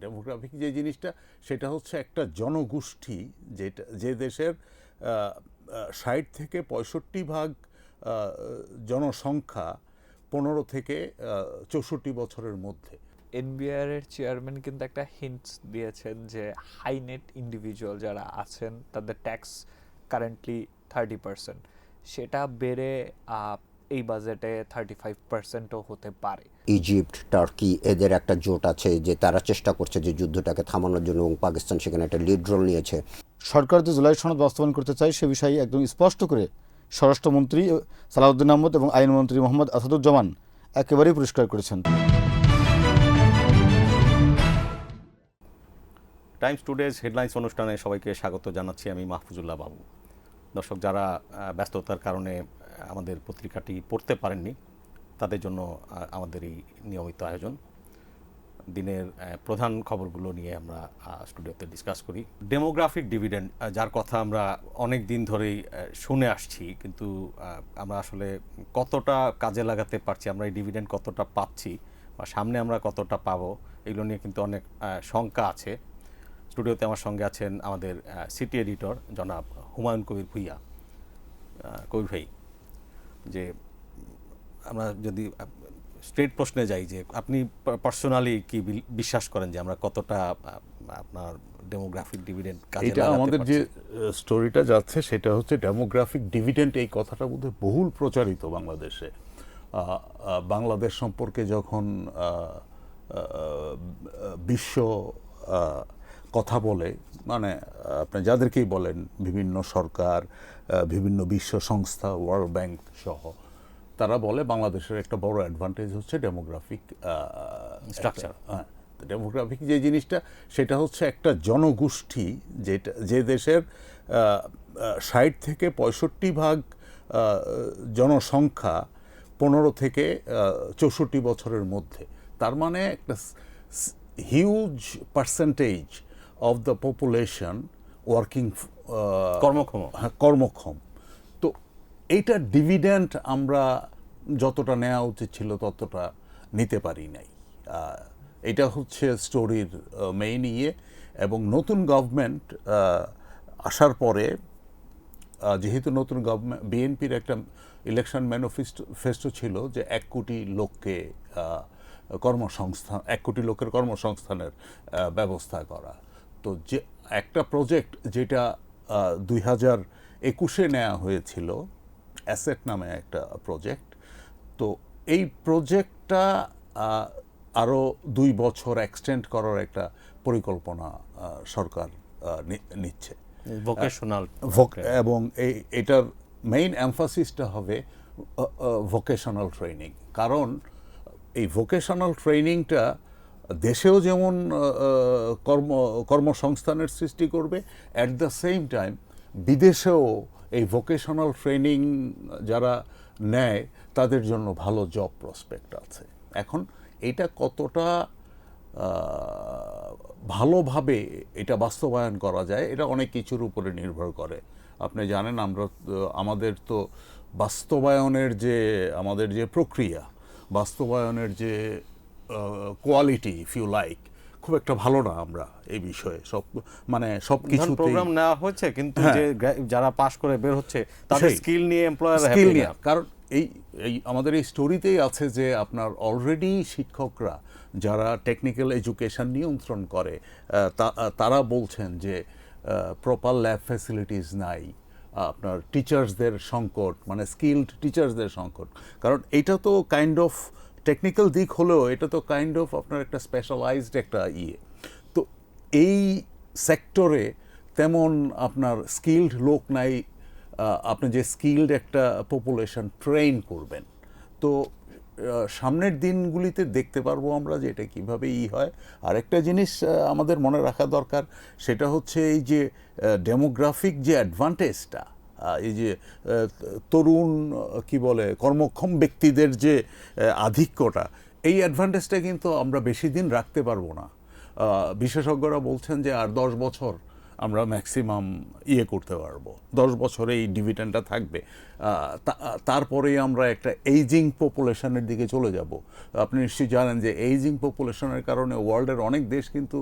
Demographic যে জিনিসটা সেটা হচ্ছে একটা জনগোষ্ঠী যে দেশের ৬০ থেকে ৬৫% জনসংখ্যা ১৫ থেকে ৬৪ বছরের মধ্যে। এনবিআর এর চেয়ারম্যান কিন্তু একটা হিন্টস দিয়েছেন যে হাই নেট ইন্ডিভিজুয়াল যারা আছেন তাদের ট্যাক্স কারেন্টলি 30%, সেটা বেড়ে এই বাজেটে 35%ও হতে পারে। ইজিপ্ট, টার্কি এদের একটা জোট আছে যে তারা চেষ্টা করছে যে যুদ্ধটাকে থামানোর জন্য, এবং পাকিস্তান সেখানে একটা লিড রোল নিয়েছে। সরকার যে জুলাই সনদ বাস্তবায়ন করতে চায় সে বিষয়ে একদম স্পষ্ট করে স্বরাষ্ট্রমন্ত্রী সালাউদ্দিন আহমদ এবং আইনমন্ত্রী মোহাম্মদ আসাদুজ্জামান একেবারেই পরিষ্কার করেছেন। টাইমস টুডেজ হেডলাইন্স অনুষ্ঠানে সবাইকে স্বাগত জানাচ্ছি। আমি মাহফুজুল্লাহ বাবু। দর্শক যারা ব্যস্ততার কারণে আমাদের পত্রিকাটি পড়তে পারেননি তাদের জন্য আমাদের এই নিয়মিত আয়োজন। দিনের প্রধান খবরগুলো নিয়ে আমরা স্টুডিওতে ডিসকাস করি। ডেমোগ্রাফিক ডিভিডেন্ড, যার কথা আমরা অনেক দিন ধরেই শুনে আসছি, কিন্তু আমরা আসলে কতটা কাজে লাগাতে পারছি, আমরা এই ডিভিডেন্ড কতটা পাচ্ছি বা সামনে আমরা কতটা পাবো, এগুলো নিয়ে কিন্তু অনেক শঙ্কা আছে। স্টুডিওতে আমার সঙ্গে আছেন আমাদের সিটি এডিটর জনাব হুমায়ুন কবির ভুইয়া। কবির ভাই, যে আমরা যদি স্ট্রেট প্রশ্নে যাই, যে আপনি পার্সোনালি কি বিশ্বাস করেন যে আমরা কতটা আপনার ডেমোগ্রাফিক ডিভিডেন্ড কাজে লাগাতে পারছি? আমাদের যে স্টোরিটা যাচ্ছে সেটা হচ্ছে ডেমোগ্রাফিক ডিভিডেন্ড, এই কথাটা বোধহয় বহুল প্রচারিত বাংলাদেশে। বাংলাদেশ সম্পর্কে যখন বিশ্ব কথা বলে, মানে আপনি যাদেরকেই বলেন, বিভিন্ন সরকার, বিভিন্ন বিশ্ব সংস্থা, ওয়ার্ল্ড ব্যাংক সহ, তারা বলে বাংলাদেশের একটা বড় অ্যাডভান্টেজ হচ্ছে ডেমোগ্রাফিক স্ট্রাকচার। হ্যাঁ, ডেমোগ্রাফিক যে জিনিসটা সেটা হচ্ছে একটা জনগোষ্ঠী যে দেশের ৬০ থেকে ৬৫% জনসংখ্যা ১৫ থেকে ৬৪ বছরের মধ্যে। তার মানে একটা huge percentage of the population working, কর্মক্ষম। তো এইটা ডিভিডেন্ড আমরা যতটা নেওয়া উচিত ছিল ততটা নিতে পারি নাই। এটা হচ্ছে স্টোরির মেইন ইয়ে। এবং নতুন গভর্নমেন্ট আসার পরে, যেহেতু নতুন গভর্নমেন্ট, বিএনপির একটা ইলেকশন ম্যানিফেস্টো ছিল যে ১ কোটি লোককে কর্মসংস্থান, ১ কোটি লোকের কর্মসংস্থানের ব্যবস্থা করা। তো যে একটা প্রজেক্ট যেটা ২০২১-এ নেওয়া হয়েছিল, অ্যাসেট নামে একটা প্রজেক্ট, তো এই প্রজেক্টটা আরও ২ বছর এক্সটেন্ড করার একটা পরিকল্পনা সরকার নিচ্ছে, ভোকেশনাল, এবং এটার মেইন এমফাসিসটা হবে ভোকেশনাল ট্রেনিং। কারণ এই ভোকেশনাল ট্রেনিংটা দেশেও যেমন কর্মসংস্থানের সৃষ্টি করবে, অ্যাট দ্য সেম টাইম বিদেশেও এই ভোকেশনাল ট্রেনিং যারা নেয় তাদের জন্য ভালো জব প্রসপেক্ট আছে। এখন এটা কতটা ভালোভাবে এটা বাস্তবায়ন করা যায়, এটা অনেক কিছুর উপরে নির্ভর করে। আপনি জানেন, আমাদের তো বাস্তবায়নের যে আমাদের যে প্রক্রিয়া, বাস্তবায়নের যে কোয়ালিটি, ইফ ইউ লাইক, খুব একটা ভালো না আমরা এই বিষয়ে। সব কিছু প্রোগ্রাম নেওয়া হচ্ছে, কিন্তু যে যারা পাস করে বের হচ্ছে তাদের স্কিল নিয়ে এমপ্লয়ার হ্যাপি না। কারণ এই আমাদের এই স্টোরিতেই আছে যে আপনার অলরেডি শিক্ষকরা যারা টেকনিক্যাল এডুকেশন নিয়ন্ত্রণ করে, তারা বলছেন যে প্রপার ল্যাব ফ্যাসিলিটিস নাই, আপনার টিচার্সদের সংকট, মানে স্কিলড টিচার্সদের সংকট। কারণ এটা তো কাইন্ড অফ টেকনিক্যাল দিক হলেও এটা তো কাইন্ড অফ আপনার একটা স্পেশালাইজড একটা ইয়ে। তো এই সেক্টরে তেমন আপনার স্কিলড লোক নাই, আপনি যে স্কিলড একটা পপুলেশন ট্রেন করবেন। তো সামনের দিনগুলিতে দেখতে পারবো আমরা যে এটা কীভাবে হয়। আর একটা জিনিস আমাদের মনে রাখা দরকার, সেটা হচ্ছে এই যে ডেমোগ্রাফিক যে অ্যাডভান্টেজটা, এই যে তরুণ কর্মক্ষম ব্যক্তিদের যে আধিক্যটা, এই অ্যাডভান্টেজটা কিন্তু আমরা বেশি দিন রাখতে পারবো না। বিশেষজ্ঞরা বলছেন যে আর 10 বছর আমরা ম্যাক্সিমাম করতে পারবো। 10 বছরে এই ডিভিডেন্ডটা থাকবে। তারপরেই আমরা একটা এইজিং পপুলেশনের দিকে চলে যাব। আপনি নিশ্চয়ই জানেন যে এইজিং পপুলেশনের কারণে ওয়ার্ল্ডের অনেক দেশ কিন্তু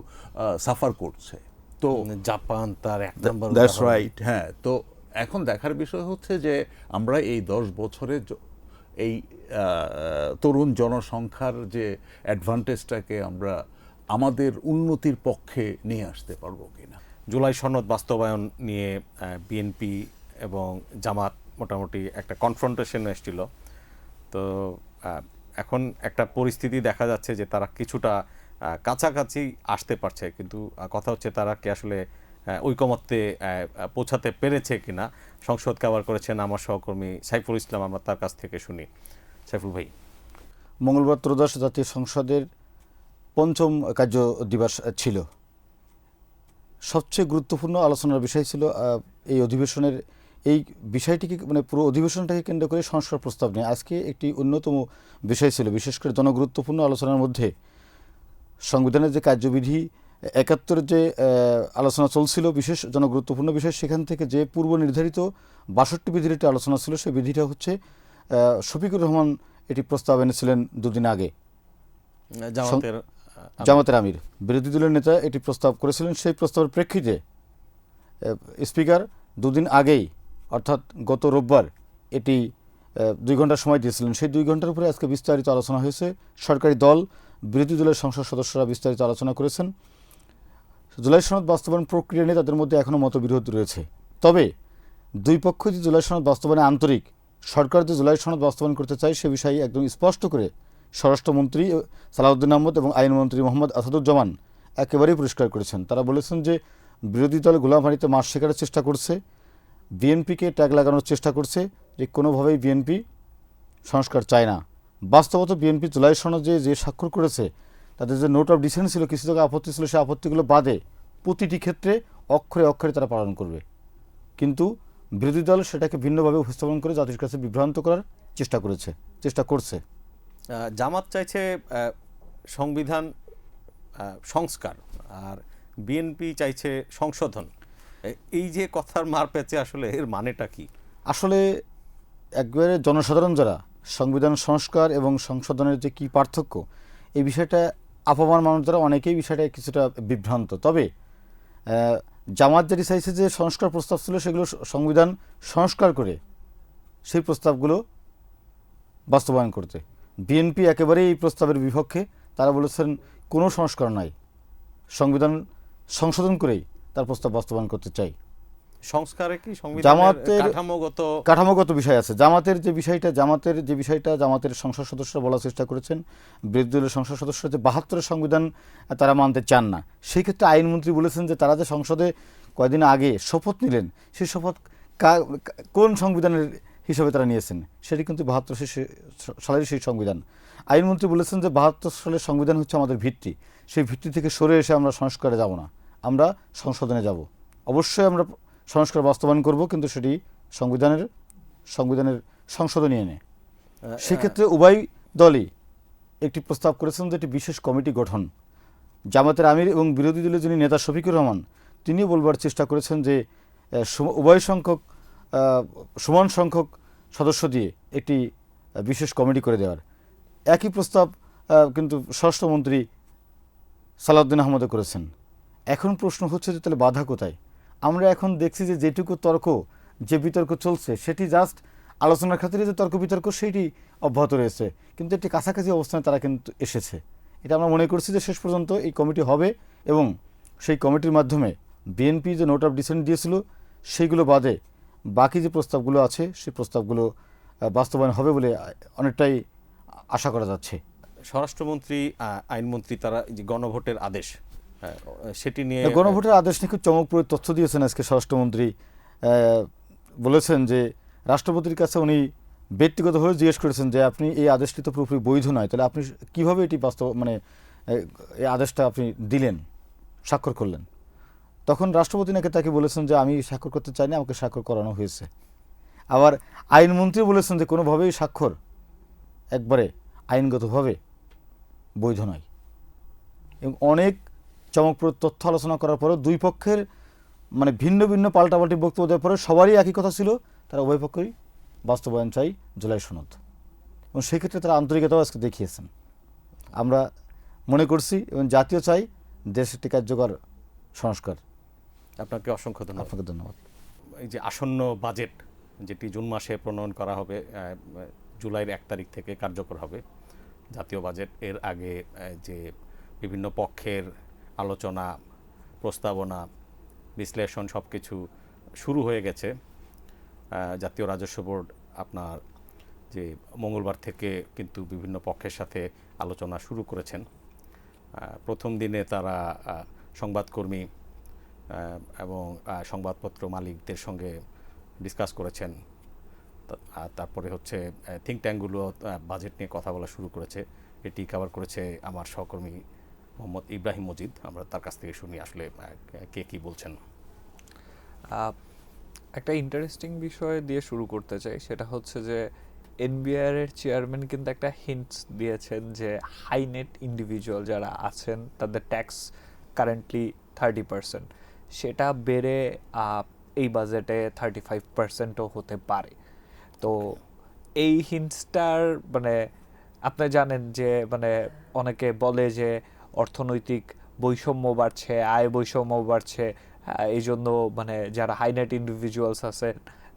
সাফার করছে। তো জাপান তার এক নম্বর দ্যাটস রাইট। হ্যাঁ, তো এখন দেখার বিষয় হচ্ছে যে আমরা এই 10 বছরে এই তরুণ জনসংখ্যার যে অ্যাডভান্টেজটাকে আমরা আমাদের উন্নতির পক্ষে নিয়ে আসতে পারবো কিনা। জুলাই সনদ বাস্তবায়ন নিয়ে বিএনপি এবং জামাত মোটামুটি একটা কনফ্রন্টেশন এসেছিল। তো এখন একটা পরিস্থিতি দেখা যাচ্ছে যে তারা কিছুটা কাছাকাছি আসতে পারছে, কিন্তু কথা হচ্ছে তারা কি আসলে ঐকমত্যে পৌঁছাতে পেরেছে কিনা। সংসদ কাভার করেছেন আমার সহকর্মী সাইফুল ইসলাম, আমরা তার কাছ থেকে শুনি। সাইফুল ভাই, মঙ্গলবার ত্রয়োদশ জাতীয় সংসদের ৫ম কার্য দিবস ছিল। সবচেয়ে গুরুত্বপূর্ণ আলোচনার বিষয় ছিল এই অধিবেশনের এই বিষয়টিকে মানে পুরো অধিবেশনটাকে কেন্দ্র করে সংস্কার প্রস্তাব নিয়ে আজকে একটি অন্যতম বিষয় ছিল। বিশেষ করে জনগুরুত্বপূর্ণ আলোচনার মধ্যে সংবিধানের যে কার্যবিধি ৭১ যে আলোচনা চলছিল, বিশেষ জনগুরুত্বপূর্ণ বিষয়, সেখান থেকে যে পূর্ব নির্ধারিত ৬২ বিধির একটি আলোচনা ছিল, সেই বিধিটা হচ্ছে শফিকুর রহমান এটি প্রস্তাব এনেছিলেন দুদিন আগে। জামাতের আমির বিরোধী দলের নেতা এটি প্রস্তাব করেছিলেন। সেই প্রস্তাবের প্রেক্ষিতে স্পিকার দুদিন আগেই অর্থাৎ গত রোববার এটি 2 ঘন্টা সময় দিয়েছিলেন। সেই 2 ঘন্টার উপরে আজকে বিস্তারিত আলোচনা হয়েছে। সরকারি দল, বিরোধী দলের সংসদ সদস্যরা বিস্তারিত আলোচনা করেছেন। জুলাই সনদ বাস্তবায়ন প্রক্রিয়া নিয়ে তাদের মধ্যে এখনও মতবিরোধ রয়েছে। তবে দুই পক্ষ যে জুলাই সনদ বাস্তবায়নে আন্তরিক, সরকার যে জুলাই সনদ বাস্তবায়ন করতে চায় সে বিষয়ে একদম স্পষ্ট করে স্বরাষ্ট্রমন্ত্রী সালাউদ্দিন আহমদ এবং আইনমন্ত্রী মোহাম্মদ আসাদুজ্জামান একেবারেই পরিষ্কার করেছেন। তারা বলেছেন যে বিরোধী দল গোলামবাড়িতে মাছ শেখানোর চেষ্টা করছে, বিএনপিকে ট্যাগ লাগানোর চেষ্টা করছে, যে কোনোভাবেই বিএনপি সংস্কার চায় না। বাস্তবত বিএনপি জুলাই সনদে যে স্বাক্ষর করেছে, তাদের যে নোট অফ ডিসেন্ট ছিল, কিছু জায়গায় আপত্তি ছিল, সেই আপত্তিগুলো বাদে প্রতিটি ক্ষেত্রে অক্ষরে অক্ষরে তারা পালন করবে। কিন্তু বিরোধী দল সেটাকে ভিন্নভাবে উপস্থাপন করে জাতির কাছে বিভ্রান্ত করার চেষ্টা করছে। জামাত চাইছে সংবিধান সংস্কার আর বিএনপি চাইছে সংশোধন। এই যে কথার মার পেঁচে আসলে এর মানেটা কি? আসলে একবারে জনসাধারণ যারা সংবিধান সংস্কার এবং সংশোধনের যে কী পার্থক্য, এই বিষয়টা আপামর মানুষ যারা অনেকেই বিষয়টা কিছুটা বিভ্রান্ত। তবে জামাত যেটি চাইছে যে সংস্কার প্রস্তাব ছিল সেগুলো সংবিধান সংস্কার করে সেই প্রস্তাবগুলো বাস্তবায়ন করতে। বিএনপি একেবারেই এই প্রস্তাবের বিপক্ষে। তারা বলেছেন কোনো সংস্কার নাই, সংবিধান সংশোধন করেই তার প্রস্তাব বাস্তবায়ন করতে চাই। সংস্কারে কি জামাতের কাঠামোগত বিষয় আছে। জামাতের যে বিষয়টা জামাতের সংসদ সদস্যরা বলার চেষ্টা করেছেন, বিরোধী দলের সংসদ সদস্যরা যে ৭২ সংবিধান তারা মানতে চান না। সেই ক্ষেত্রে আইনমন্ত্রী বলেছেন যে তারা যে সংসদে কয়েকদিন আগে শপথ নিলেন, সেই শপথ কোন সংবিধানের হিসাবে তারা নিয়েছেন, সেটি কিন্তু ৭২ সালের সেই সংবিধান। আইনমন্ত্রী বলেছেন যে ৭২ সালের সংবিধান হচ্ছে আমাদের ভিত্তি, সেই ভিত্তি থেকে সরে এসে আমরা সংস্কারে যাব না, আমরা সংশোধনে যাব। অবশ্যই আমরা সংস্কার বাস্তবায়ন করব, কিন্তু সেটি সংবিধানের সংশোধনী এনে। সেক্ষেত্রে উভয় দলই একটি প্রস্তাব করেছেন যে একটি বিশেষ কমিটি গঠন। জামাতের আমির এবং বিরোধী দলের যিনি নেতা শফিকুর রহমান, তিনিও বলবার চেষ্টা করেছেন যে সমান সংখ্যক সদস্য দিয়ে একটি বিশেষ কমিটি করে দেওয়ার। একই প্রস্তাব কিন্তু স্বরাষ্ট্রমন্ত্রী সালাউদ্দিন আহমদও করেছেন। এখন প্রশ্ন হচ্ছে যে তাহলে বাধা কোথায়? আমরা এখন দেখছি যে যেটুকু যে বিতর্ক চলছে সেটি জাস্ট আলোচনার খাতিরে যে তর্ক বিতর্ক সেইটি অব্যাহত রয়েছে, কিন্তু একটি কাছাকাছি অবস্থানে তারা কিন্তু এসেছে। এটা আমরা মনে করছি যে শেষ পর্যন্ত এই কমিটি হবে এবং সেই কমিটির মাধ্যমে বিএনপি যে নোট অফ ডিসেন্ট দিয়েছিল সেইগুলো বাদে বাকি যে প্রস্তাবগুলো আছে সেই প্রস্তাবগুলো বাস্তবায়ন হবে বলে অনেকটাই আশা করা যাচ্ছে। স্বরাষ্ট্রমন্ত্রী, আইনমন্ত্রী তারা যে গণভোটের আদেশ, সেটি নিয়ে গণভোটের আদেশ নিয়ে খুব চমকপ্রদ তথ্য দিয়েছেন আজকে স্বরাষ্ট্রমন্ত্রী। বলেছেন যে রাষ্ট্রপতির কাছে উনি ব্যক্তিগতভাবে জিজ্ঞেস করেছেন যে আপনি এই আদেশটি তো পুরোপুরি বৈধ নয়, তাহলে আপনি কীভাবে এটি এই আদেশটা আপনি দিলেন, স্বাক্ষর করলেন? তখন রাষ্ট্রপতি নাকি তাকে বলেছেন যে আমি স্বাক্ষর করতে চাইনি, আমাকে স্বাক্ষর করানো হয়েছে। আবার আইনমন্ত্রী বলেছেন যে কোনোভাবেই স্বাক্ষর একবারে আইনগতভাবে বৈধ নয়। এবং অনেক চমকপ্রদ তথ্য আলোচনা করার পরেও দুই পক্ষের মানে ভিন্ন ভিন্ন পাল্টাপাল্টি বক্তব্য দেওয়ার পরে সবারই একই কথা ছিল, তারা উভয় পক্ষই বাস্তবায়ন চাই জুলাই সনদ, এবং সেক্ষেত্রে তারা আন্তরিকতাও আজকে দেখিয়েছেন। আমরা মনে করছি এবং জাতীয় চাই দেশ একটি কার্যকর সংস্কার। আপনাকে অসংখ্য ধন্যবাদ। আপনাকে ধন্যবাদ। এই যে আসন্ন বাজেট যেটি জুন মাসে প্রণয়ন করা হবে, জুলাইয়ের 1 তারিখ থেকে কার্যকর হবে জাতীয় বাজেট, এর আগে যে বিভিন্ন পক্ষের আলোচনা, প্রস্তাবনা, বিশ্লেষণ সব কিছু শুরু হয়ে গেছে। জাতীয় রাজস্ব বোর্ড আপনার যে মঙ্গলবার থেকে কিন্তু বিভিন্ন পক্ষের সাথে আলোচনা শুরু করেছেন। প্রথম দিনে তারা সংবাদকর্মী এবং সংবাদপত্র মালিকদের সঙ্গে ডিসকাস করেছেন। তারপরে হচ্ছে থিঙ্ক ট্যাঙ্কগুলো বাজেট নিয়ে কথা বলা শুরু করেছে। এটি কভার করেছে আমার সহকর্মী মোহাম্মদ ইব্রাহিম মজিদ। আমরা তার কাছ থেকে শুনি আসলে কে কী বলছেন। একটা ইন্টারেস্টিং বিষয় দিয়ে শুরু করতে চাই, সেটা হচ্ছে যে এনবিআর এর চেয়ারম্যান কিন্তু একটা হিন্টস দিয়েছেন যে হাই নেট ইন্ডিভিজুয়াল যারা আছেন তাদের ট্যাক্স কারেন্টলি 30%, সেটা বেড়ে এই বাজেটে 35%ও হতে পারে। তো এই হিন্টসটার মানে আপনি জানেন যে মানে অনেকে বলে যে অর্থনৈতিক বৈষম্য বাড়ছে, আয় বৈষম্য বাড়ছে, এই জন্য মানে যারা হাই নেট ইন্ডিভিজুয়ালস আছে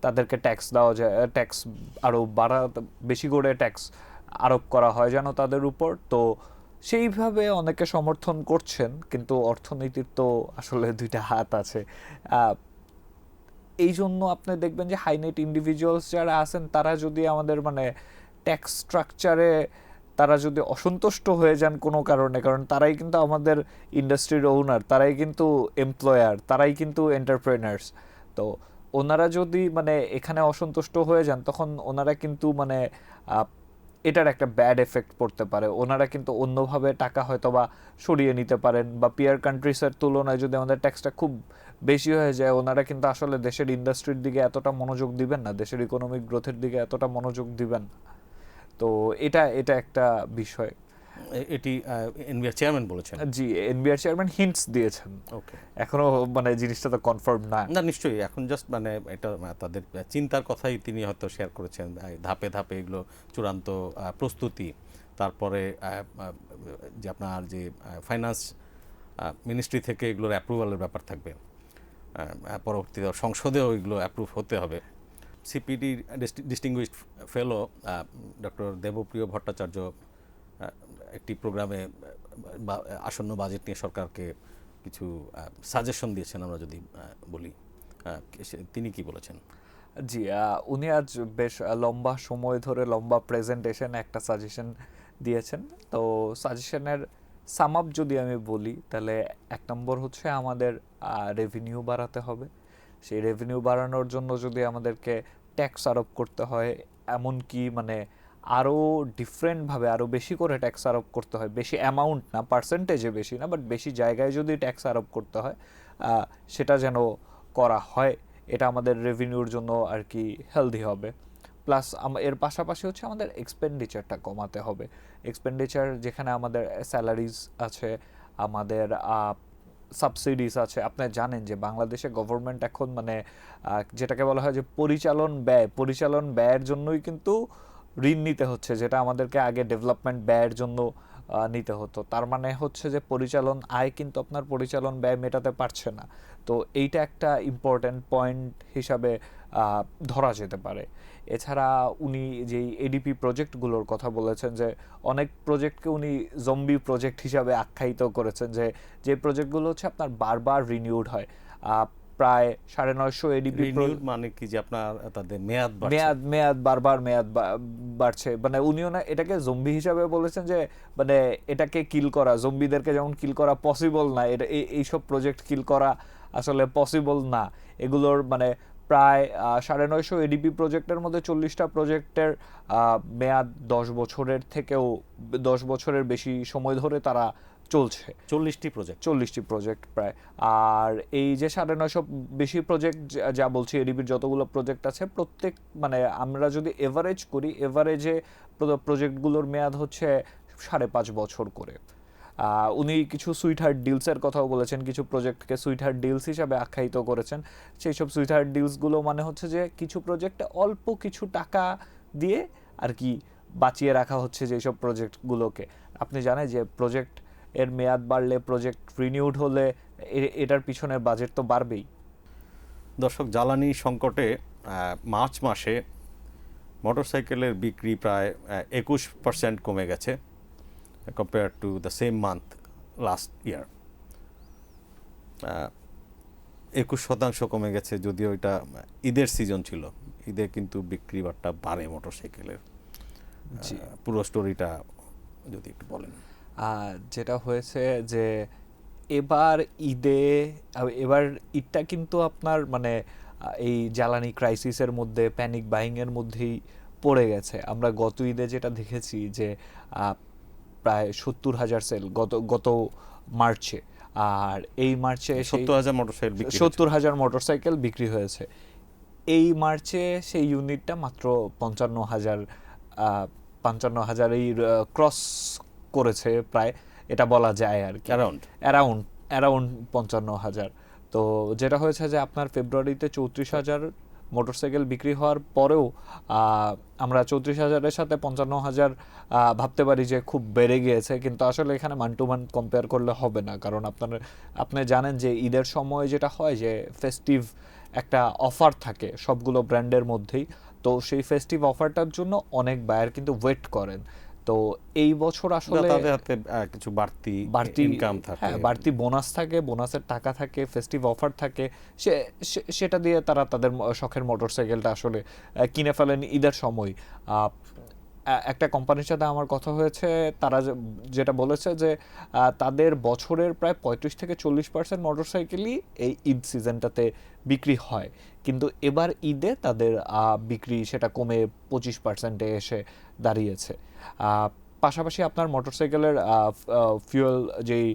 তাদেরকে ট্যাক্স দেওয়া যায়, ট্যাক্স আরও বেশি করে ট্যাক্স আরোপ করা হয় যেন তাদের উপর। তো সেইভাবে অনেকে সমর্থন করছেন, কিন্তু অর্থনীতির তো আসলে দুইটা হাত আছে। এই জন্য আপনি দেখবেন যে হাই নেট ইন্ডিভিজুয়ালস যারা আছেন তারা যদি আমাদের মানে ট্যাক্স স্ট্রাকচারে তারা যদি অসন্তুষ্ট হয়ে যান কোনো কারণে, কারণ তারাই কিন্তু আমাদের ইন্ডাস্ট্রির ওনার, তারাই কিন্তু এমপ্লয়ার, তারাই কিন্তু এন্টারপ্রেনার্স। তো ওনারা যদি মানে এখানে অসন্তুষ্ট হয়ে যান তখন ওনারা কিন্তু মানে এটার একটা ব্যাড এফেক্ট পড়তে পারে। ওনারা কিন্তু অন্যভাবে টাকা হয়তো বা সরিয়ে নিতে পারেন, বা পিয়ার কান্ট্রিসের তুলনায় যদি আমাদের ট্যাক্সটা খুব বেশি হয়ে যায় ওনারা কিন্তু আসলে দেশের ইন্ডাস্ট্রির দিকে এতটা মনোযোগ দিবেন না, দেশের ইকোনমিক গ্রোথের দিকে এতটা মনোযোগ দিবেন না। তো এটা একটা বিষয়। এটি এনবিআর চেয়ারম্যান বলেছেন? জি, এনবিআর চেয়ারম্যান হিন্টস দিয়েছেন। ওকে, এখনো মানে জিনিসটা তো কনফার্ম না। না নিশ্চয়ই, এখন জাস্ট মানে এটা তাদের চিন্তার কথাই তিনি হয়তো শেয়ার করেছেন। ধাপে ধাপে এগুলো চূড়ান্ত প্রস্তুতি, তারপরে যে আপনার যে ফাইন্যান্স মিনিস্ট্রি থেকে এগুলোর অ্যাপ্রুভালের ব্যাপার থাকবে, পরবর্তীতে সংসদেও এগুলো অ্যাপ্রুভ হতে হবে। CPD distinguished fellow doctor Debapriya Bhattacharya একটি প্রোগ্রামে আসন্ন বাজেট নিয়ে সরকারকে কিছু সাজেশন দিয়েছেন, আমরা যদি বলি, তিনি কি বলেছেন? জি, উনি আজ বেশ লম্বা সময় ধরে লম্বা প্রেজেন্টেশন একটা সাজেশন দিয়েছেন। তো সাজেশনের সাম আপ যদি আমি বলি তাহলে 1 নম্বর হচ্ছে আমাদের রেভিনিউ বাড়াতে হবে। সেই রেভিনিউ বাড়ানোর জন্য যদি আমাদেরকে ট্যাক্স আরোপ করতে হয়, এমনকি মানে আরও ডিফারেন্টভাবে আরও বেশি করে ট্যাক্স আরোপ করতে হয়, বেশি অ্যামাউন্ট না, পার্সেন্টেজে বেশি না, বাট বেশি জায়গায় যদি ট্যাক্স আরোপ করতে হয় সেটা যেন করা হয়, এটা আমাদের রেভিনিউর জন্য আর কি হেলদি হবে। প্লাস এর পাশাপাশি হচ্ছে আমাদের এক্সপেন্ডিচারটা কমাতে হবে। এক্সপেন্ডিচার যেখানে আমাদের স্যালারিজ আছে, আমাদের সাবসিডিজ আছে। আপনি জানেন যে বাংলাদেশে গভর্নমেন্ট এখন মানে যেটাকে বলা হয় যে পরিচালন ব্যয়ের জন্যই কিন্তু ঋণ নিতে হচ্ছে, যেটা আমাদেরকে আগে ডেভেলপমেন্ট ব্যয়ের জন্য নিতে হতো। তার মানে হচ্ছে যে পরিচালন আয় কিন্তু আপনার পরিচালন ব্যয় মেটাতে পারছে না। তো এইটা একটা ইম্পর্ট্যান্ট পয়েন্ট হিসাবে ধরা যেতে পারে। এছাড়া উনি যেই এডিপি প্রজেক্টগুলোর কথা বলেছেন, যে অনেক প্রজেক্টকে উনি জম্বি প্রজেক্ট হিসাবে আখ্যায়িত করেছেন, যে প্রজেক্টগুলো হচ্ছে আপনার বারবার রিনিউড হয়। প্রায় 950 এডিপি মানে কি যে আপনার তাদের মেয়াদ বারবার বাড়ছে। মানে উনিও না এটাকে জম্বি হিসাবে বলেছেন, যে মানে এটাকে কিল করা, জম্বিদেরকে যেমন কিল করা পসিবল না, এটা এইসব প্রজেক্ট কিল করা আসলে পসিবল না। এগুলোর মানে প্রায় 950 এডিপি প্রজেক্টের মধ্যে 40টা প্রজেক্টের মেয়াদ 10 বছরের থেকেও 10 বছরের বেশি সময় ধরে তারা চলছে। 40টি প্রজেক্ট প্রায়। আর এই যে 950 বেশি প্রজেক্ট যা বলছি, এডিপির যতগুলো প্রজেক্ট আছে প্রত্যেক মানে আমরা যদি এভারেজ করি, এভারেজে প্রজেক্টগুলোর মেয়াদ হচ্ছে 5.5 বছর করে। উনি কিছু সুইটহার্ট ডিলসের কথাও বলেছেন, কিছু প্রজেক্টকে সুইটহার্ট ডিলস হিসাবে আখ্যায়িত করেছেন। সেই সব সুইটহার্ট ডিলসগুলো মানে হচ্ছে যে কিছু প্রজেক্টে অল্প কিছু টাকা দিয়ে আর কি বাঁচিয়ে রাখা হচ্ছে যেসব প্রজেক্টগুলোকে। আপনি জানেন যে প্রজেক্ট এর মেয়াদ বাড়লে, প্রজেক্ট রিনিউড হলে এটার পিছনে বাজেট তো বাড়বেই। দর্শক, জ্বালানি সংকটে মার্চ মাসে মোটরসাইকেলের বিক্রি প্রায় 21% কমে গেছে compare to the same month last year. 21% কমে গেছে, যদিও এটা ঈদের সিজন ছিল। ঈদে কিন্তু বিক্রি বাট্টা বাড়ে মোটরসাইকেলের। পুরো স্টোরিটা যদি একটু বলেন। যেটা হয়েছে যে এবার ঈদটা কিন্তু আপনার মানে এই জ্বালানি ক্রাইসিসের মধ্যে, প্যানিক বাইংয়ের মধ্যেই পড়ে গেছে। আমরা গত ঈদে যেটা দেখেছি যে প্রায় 70,000 সেল গত মার্চে, আর এই মার্চে 70,000 মোটরসাইকেল বিক্রি হয়েছে। এই মার্চে সেই ইউনিটটা মাত্র 55,000 ক্রস করেছে প্রায়, এটা বলা যায় আর কি, অ্যারাউন্ড 55,000। তো যেটা হয়েছে যে আপনার ফেব্রুয়ারিতে 34,000 মোটরসাইকেল বিক্রি হওয়ার পরেও আমরা 34,000-এর সাথে 55,000 ভাবতে পারি যে খুব বেড়ে গিয়েছে, কিন্তু আসলে এখানে মান টু মান কম্পেয়ার করলে হবে না। কারণ আপনি জানেন যে ঈদের সময় যেটা হয় যে ফেস্টিভ একটা অফার থাকে সবগুলো ব্র্যান্ডের মধ্যেই। তো সেই ফেস্টিভ অফারটার জন্য অনেক বায়ার কিন্তু ওয়েট করেন। তো এই বছর আসলে তাদের হাতে কিছু বাড়তি ইনকাম থাকে, বাড়তি বোনাস থাকে, বোনাসের টাকা থাকে, ফেস্টিভ অফার থাকে, সেটা দিয়ে তারা তাদের শখের মোটরসাইকেলটা আসলে কিনে ফেলেন ঈদের সময়। একটা কোম্পানির সাথে আমার কথা হয়েছে, তারা যেটা বলেছে যে তাদের বছরের প্রায় 35-40% মোটরসাইকেলই এই ঈদ সিজনটাতে বিক্রি হয়, কিন্তু এবার ঈদে তাদের বিক্রি সেটা কমে 25%-এ এসে দাঁড়িয়েছে। পাশাপাশি আপনার মোটরসাইকেলের ফিউয়েল যেই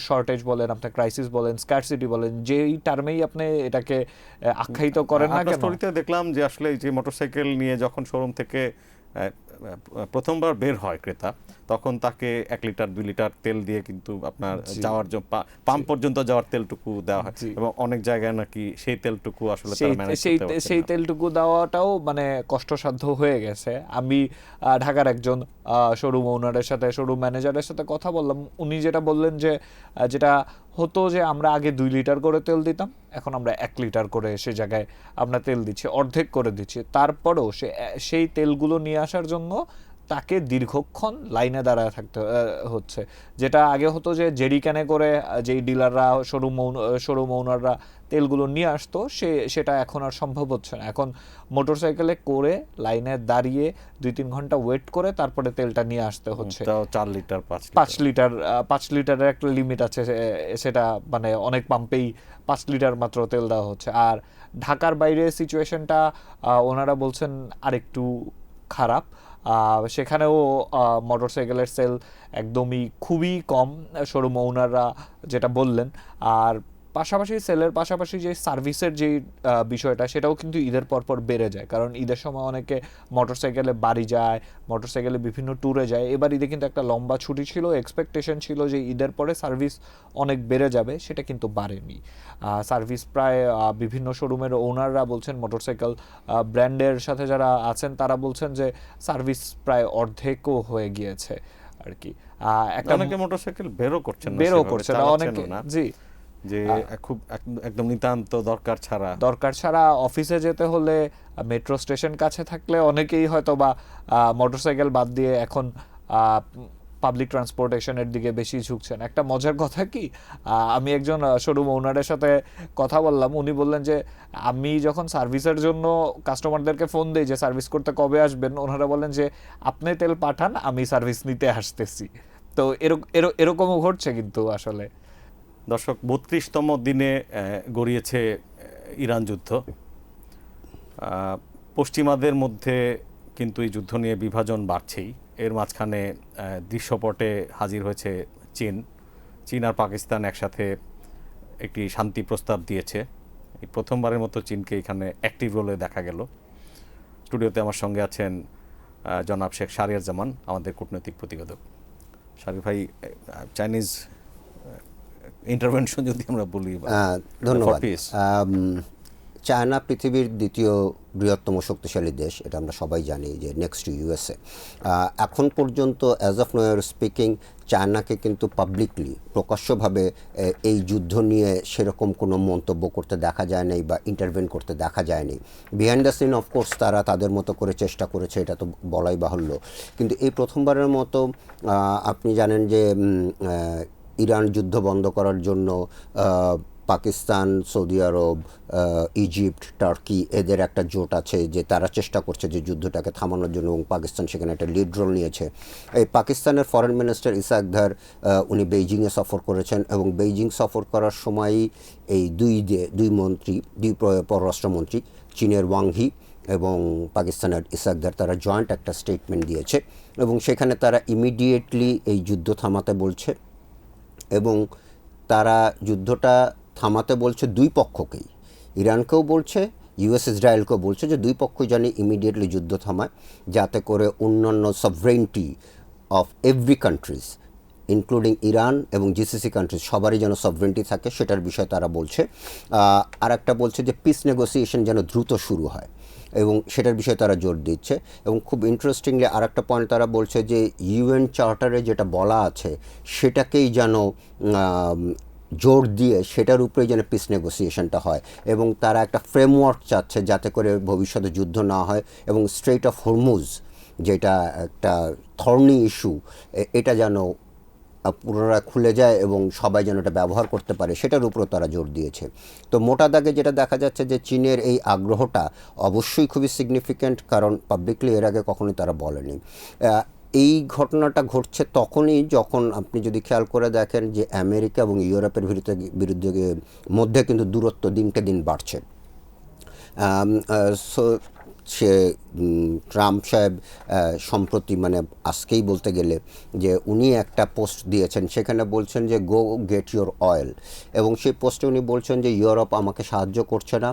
শর্টেজ বলেন, আপনার ক্রাইসিস বলেন, স্কারসিটি বলেন, যেই টার্মেই আপনি এটাকে আখ্যায়িত করেন না কেন, স্টোরিতে দেখলাম যে আসলে যে মোটরসাইকেল নিয়ে যখন শোরুম থেকে প্রথমবার বের হয় ক্রেতা, তখন তাকে 1 লিটার 2 লিটার তেল দিয়ে কিন্তু আপনার যাওয়ার জন্য পাম্প পর্যন্ত যাওয়ার তেলটুকু দেওয়া হয়, এবং অনেক জায়গায় নাকি সেই তেলটুকু আসলে তারা ম্যানেজ করতে পারছে না। সেই তেলটুকু দেওয়াটাও মানে কষ্টসাধ্য হয়ে গেছে। আমি ঢাকার একজন শোরুম ওনারের সাথে, শোরুম ম্যানেজারের সাথে কথা বললাম। উনি যেটা বললেন যে যেটা হতো যে আমরা আগে 2 লিটার করে তেল দিতাম, এখন আমরা 1 লিটার করে সে জায়গায় আমরা তেল দিচ্ছি, অর্ধেক করে দিচ্ছি। তারপরেও সেই তেলগুলো নিয়ে আসার জন্য তাকে দীর্ঘক্ষণ লাইনে দাঁড়ায় থাকতে হচ্ছে। যেটা আগে হতো যে জেরিক্যানে করে যেই ডিলাররা, শোরুম ওনাররা তেলগুলো নিয়ে আসতো, সেটা এখন আর সম্ভব হচ্ছে না। এখন মোটরসাইকেলে করে লাইনে দাঁড়িয়ে 2-3 ঘন্টা ওয়েট করে তারপরে তেলটা নিয়ে আসতে হচ্ছে। 4 লিটার 5 লিটারের একটা লিমিট আছে, সেটা মানে অনেক পাম্পেই 5 লিটার মাত্র তেল দেওয়া হচ্ছে। আর ঢাকার বাইরে সিচুয়েশনটা ওনারা বলছেন আরেকটু খারাপ। সেখানেও মোটরসাইকেলের সেল একদমই খুবই কম, শোরুম ওনাররা যেটা বললেন। আর পাশাপাশি সেলের পাশাপাশি যে সার্ভিসের যে বিষয়টা, সেটাও কিন্তু ঈদের পরপর বেড়ে যায়। কারণ ঈদের সময় অনেকে মোটরসাইকেলে বাড়ি যায়, মোটরসাইকেলে বিভিন্ন ট্যুরে যায়। এবার ঈদে কিন্তু একটা লম্বা ছুটি ছিল, এক্সপেকটেশন ছিল যে ঈদের পরে সার্ভিস অনেক বেড়ে যাবে, সেটা কিন্তু বাড়েনি। সার্ভিস প্রায় বিভিন্ন শোরুমের ওনাররা বলছেন, মোটরসাইকেল ব্র্যান্ডের সাথে যারা আছেন তারা বলছেন যে সার্ভিস প্রায় অর্ধেকও হয়ে গিয়েছে আর কি। অনেকে মোটরসাইকেল বেরও করছেন না অনেকে, জি, যে খুব একদম নিতান্ত দরকার ছাড়া অফিসে যেতে হলে মেট্রো স্টেশন কাছে থাকলে অনেকেই হয়তো বা মোটরসাইকেল বাদ দিয়ে এখন পাবলিক ট্রান্সপোর্টেশনের দিকে বেশি ঝুঁকছেন। একটা মজার কথা কি, আমি একজন শোরুম ওনারের সাথে কথা বললাম। উনি বললেন যে আমি যখন সার্ভিসের জন্য কাস্টমারদেরকে ফোন দিই যে সার্ভিস করতে কবে আসবেন, ওনারা বলেন যে আপনি তেল পাঠান, আমি সার্ভিস নিতে আসতেছি। তো এরকমও ঘটছে কিন্তু আসলে। দর্শক, 32তম দিনে গড়িয়েছে ইরান যুদ্ধ। পশ্চিমাদের মধ্যে কিন্তু এই যুদ্ধ নিয়ে বিভাজন বাড়ছেই। এর মাঝখানে দৃশ্যপটে হাজির হয়েছে চীন আর পাকিস্তান একসাথে একটি শান্তি প্রস্তাব দিয়েছে। এই প্রথমবারের মতো চীনকে এখানে অ্যাক্টিভ রোলে দেখা গেল। স্টুডিওতে আমার সঙ্গে আছেন জনাব শেখ শাহরিয়ার জামান, আমাদের কূটনৈতিক প্রতিবেদক। শারিক ভাই, চাইনিজ ইন্টারভেনশন যদি আমরা বলি ধন্যবাদ। for peace। চায়না পৃথিবীর দ্বিতীয় বৃহত্তম শক্তিশালী দেশ, এটা আমরা সবাই জানি, যে নেক্সট টু ইউএসএ। এখন পর্যন্ত অ্যাজ অফ নাও স্পিকিং চায়নাকে কিন্তু পাবলিকলি প্রকাশ্যভাবে এই যুদ্ধ নিয়ে সেরকম কোনো মন্তব্য করতে দেখা যায় নাই বা ইন্টারভেন করতে দেখা যায়নি। বিহাইন্ড দ্য সিন অফকোর্স তারা তাদের মতো করে চেষ্টা করেছে, এটা তো বলাই বাহুল্য। কিন্তু এই প্রথমবারের মতো আপনি জানেন যে ইরান যুদ্ধ বন্ধ করার জন্য পাকিস্তান, সৌদি আরব, ইজিপ্ট, টার্কি এদের একটা জোট আছে যে তারা চেষ্টা করছে যে যুদ্ধটাকে থামানোর জন্য, এবং পাকিস্তান সেখানে একটা লিড রোল নিয়েছে। এই পাকিস্তানের ফরেন মিনিস্টার ইসাকদার উনি বেইজিংয়ে সফর করেছেন, এবং বেইজিং সফর করার সময়ই এই দুই পররাষ্ট্রমন্ত্রী, চীনের ওয়াং হি এবং পাকিস্তানের ইসাকদার, তারা জয়েন্ট একটা স্টেটমেন্ট দিয়েছে, এবং সেখানে তারা ইমিডিয়েটলি এই যুদ্ধ থামাতে বলছে, এবং তারা যুদ্ধটা থামাতে বলছে দুই পক্ষকেই, ইরানকেও বলছে, ইউএস ইসরায়েলকেও বলছে যে দুই পক্ষই জানি ইমিডিয়েটলি যুদ্ধ থামায়, যাতে করে অন্যান্য sovereignty of every countries including Iran এবং জিসিসি কান্ট্রিজ সবারই যেন সভরেন্টি থাকে, সেটার বিষয়ে তারা বলছে। আর একটা বলছে যে পিস নেগোসিয়েশন যেন দ্রুত শুরু হয়, এবং সেটার বিষয়ে তারা জোর দিচ্ছে। এবং খুব ইন্টারেস্টিংলি আর একটা পয়েন্ট তারা বলছে যে ইউএন চার্টারে যেটা বলা আছে সেটাকেই যেন জোর দিয়ে সেটার উপরেই যেন পিস নেগোসিয়েশনটা হয়, এবং তারা একটা ফ্রেমওয়ার্ক চাচ্ছে যাতে করে ভবিষ্যতে যুদ্ধ না হয়, এবং স্ট্রেইট অফ হরমুজ যেটা একটা থর্নি ইস্যু, এটা যেন পুনরায় খুলে যায় এবং সবাই যেন এটা ব্যবহার করতে পারে, সেটার উপরও তারা জোর দিয়েছে। তো মোটা দাগে যেটা দেখা যাচ্ছে যে চীনের এই আগ্রহটা অবশ্যই খুবই সিগনিফিক্যান্ট, কারণ পাবলিকলি এর আগে কখনোই তারা বলেনি। এই ঘটনাটা ঘটছে তখনই যখন আপনি যদি খেয়াল করে দেখেন যে আমেরিকা এবং ইউরোপের বিরুদ্ধে মধ্যে কিন্তু দূরত্ব দিনকে দিন বাড়ছে। সো সে ট্রাম্প সাহেব সম্প্রতি, মানে আজকেই বলতে গেলে, যে উনি একটা পোস্ট দিয়েছেন, সেখানে বলছেন যে গো গেট ইউর অয়েল, এবং সেই পোস্টে উনি বলছেন যে ইউরোপ আমাকে সাহায্য করছে না,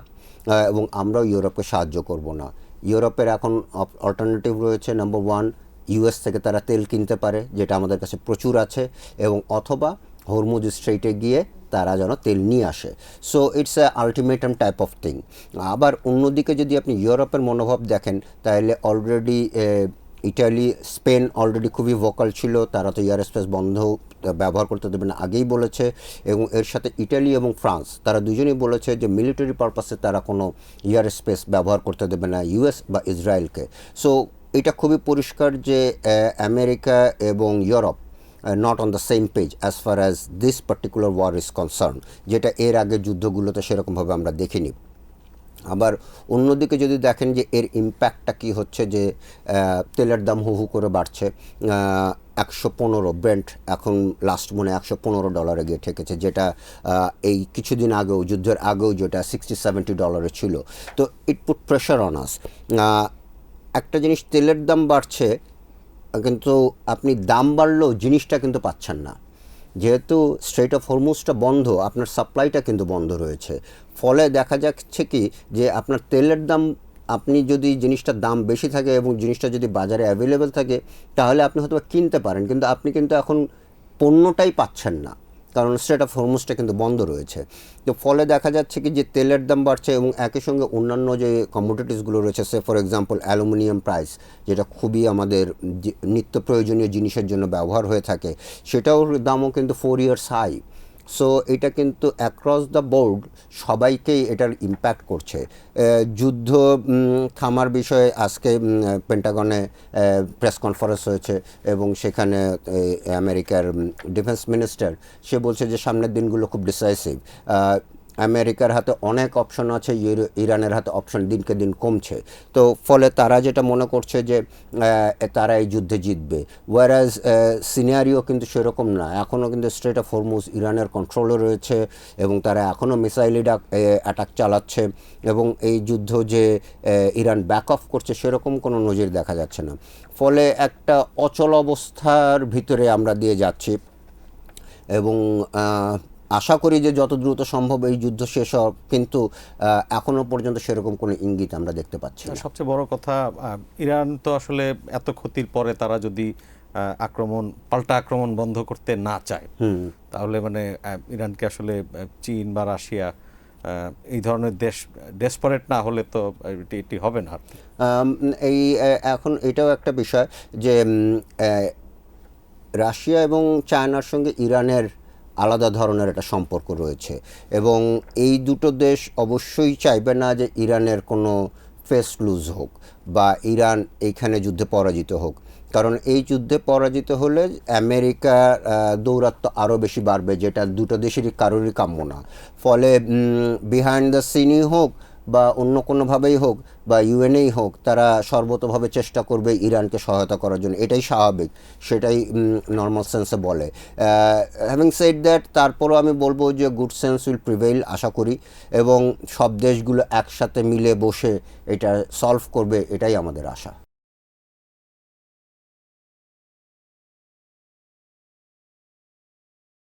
এবং আমরাও ইউরোপকে সাহায্য করব না। ইউরোপের এখন অল্টারনেটিভ রয়েছে, নাম্বার ওয়ান, ইউএস থেকে তারা তেল কিনতে পারে, যেটা আমাদের কাছে প্রচুর আছে, এবং অথবা হরমুজ স্ট্রেইটে গিয়ে তারা যেন তেল নিয়ে আসে। So it's a ultimatum type of thing. আবার অন্যদিকে যদি আপনি ইউরোপের মনোভাব দেখেন, তাহলে অলরেডি ইটালি, স্পেন অলরেডি খুবই ভোকাল ছিল, তারা তো এয়ার স্পেস বন্ধ ব্যবহার করতে দেবে না আগেই বলেছে, এবং এর সাথে ইটালি এবং ফ্রান্স তারা দুজনেই বলেছে যে মিলিটারি পারপাসে তারা কোনো এয়ার স্পেস ব্যবহার করতে দেবে না ইউএস বা ইসরায়েলকে। সো এটা খুবই পরিষ্কার যে আমেরিকা এবং Europe not on the same page as far as this particular war is concerned, যেটা এর আগে যুদ্ধগুলোতে সেরকমভাবে আমরা দেখিনি। আবার অন্যদিকে যদি দেখেন যে এর ইম্প্যাক্টটা কী হচ্ছে, যে তেলের দাম হু হু করে বাড়ছে, 115 ব্রেন্ট এখন লাস্ট মনে $115 গিয়ে ঠেকেছে, যেটা এই কিছুদিন আগেও, যুদ্ধের আগেও, যেটা $60-70 ছিল। তো ইট পুট প্রেশার অন আস। একটা জিনিস, তেলের দাম বাড়ছে, কিন্তু আপনি দাম বাড়লেও জিনিসটা কিন্তু পাচ্ছেন না, যেহেতু স্ট্রেইট অফ হরমুজটা বন্ধ, আপনার সাপ্লাইটা কিন্তু বন্ধ রয়েছে। ফলে দেখা যাচ্ছে কি যে আপনার তেলের দাম, আপনি যদি জিনিসটার দাম বেশি থাকে এবং জিনিসটা যদি বাজারে অ্যাভেলেবেল থাকে, তাহলে আপনি হয়তো কিনতে পারেন, কিন্তু আপনি কিন্তু এখন পণ্যটাই পাচ্ছেন না, কারণ স্ট্রেইট অফ হরমুজটা কিন্তু বন্ধ রয়েছে। তো ফলে দেখা যাচ্ছে কি যে তেলের দাম বাড়ছে, এবং একই সঙ্গে অন্যান্য যে কমোডিটিসগুলো রয়েছে, সে ফর এক্সাম্পল অ্যালুমিনিয়াম প্রাইস, যেটা খুবই আমাদের নিত্য প্রয়োজনীয় জিনিসের জন্য ব্যবহার হয়ে থাকে, সেটাও দামও কিন্তু 4 ইয়ার্স হাই। সো এটা কিন্তু অ্যাক্রস দ্য বোর্ড সবাইকেই এটার ইম্প্যাক্ট করছে। যুদ্ধ থামার বিষয়ে আজকে পেন্টাগনে প্রেস কনফারেন্স হয়েছে, এবং সেখানে আমেরিকার ডিফেন্স মিনিস্টার সে বলছে যে সামনের দিনগুলো খুব ডিসাইসিভ। আমেরিকার হাতে অনেক অপশন আছে, ইরানের হাতে অপশন দিনকে দিন কমছে। তো ফলে তারা যেটা মনে করছে যে তারা এই যুদ্ধে জিতবে, ওয়ারাজ সিনারিও কিন্তু সেরকম না। এখনও কিন্তু স্ট্রেইট অফ হরমুজ ইরানের কন্ট্রোলে রয়েছে, এবং তারা এখনও মিসাইল অ্যাটাক চালাচ্ছে, এবং এই যুদ্ধ যে ইরান ব্যাক অফ করছে সেরকম কোনো নজির দেখা যাচ্ছে না। ফলে একটা অচল অবস্থার ভিতরে আমরা দিয়ে যাচ্ছি, এবং আশা করি যে যত দ্রুত সম্ভব এই যুদ্ধ শেষ হবে, কিন্তু এখনও পর্যন্ত সেরকম কোনো ইঙ্গিত আমরা দেখতে পাচ্ছি না। সবচেয়ে বড় কথা, ইরান তো আসলে এত ক্ষতির পরে তারা যদি পাল্টা আক্রমণ বন্ধ করতে না চায়, তাহলে মানে ইরানকে আসলে চীন বা রাশিয়া এই ধরনের দেশ ডেসপারেট না হলে তো এটি হবে না। এই এখন এটাও একটা বিষয় যে রাশিয়া এবং চায়নার সঙ্গে ইরানের আলাদা ধরনের একটা সম্পর্ক রয়েছে এবং এই দুটো দেশ অবশ্যই চাইবে না যে ইরানের কোনো ফেস লুজ হোক বা ইরান এইখানে যুদ্ধে পরাজিত হোক, কারণ এই যুদ্ধে পরাজিত হলে আমেরিকার দৌরাত্ম্য আরও বেশি বাড়বে, যেটা দুটো দেশেরই কারোরই কাম্য না। ফলে বিহাইন্ড দ্য সিনই হোক বা অন্য কোনোভাবেই হোক বা ইউএনএই হোক, তারা সর্বতোভাবে চেষ্টা করবে ইরানকে সহায়তা করার জন্য, এটাই স্বাভাবিক, সেটাই নর্মাল সেন্সে বলে। হ্যাভিং সেড দ্যাট, তারপরও আমি বলবো যে গুড সেন্স উইল প্রিভেইল আশা করি, এবং সব দেশগুলো একসাথে মিলে বসে এটা সলভ করবে, এটাই আমাদের আশা।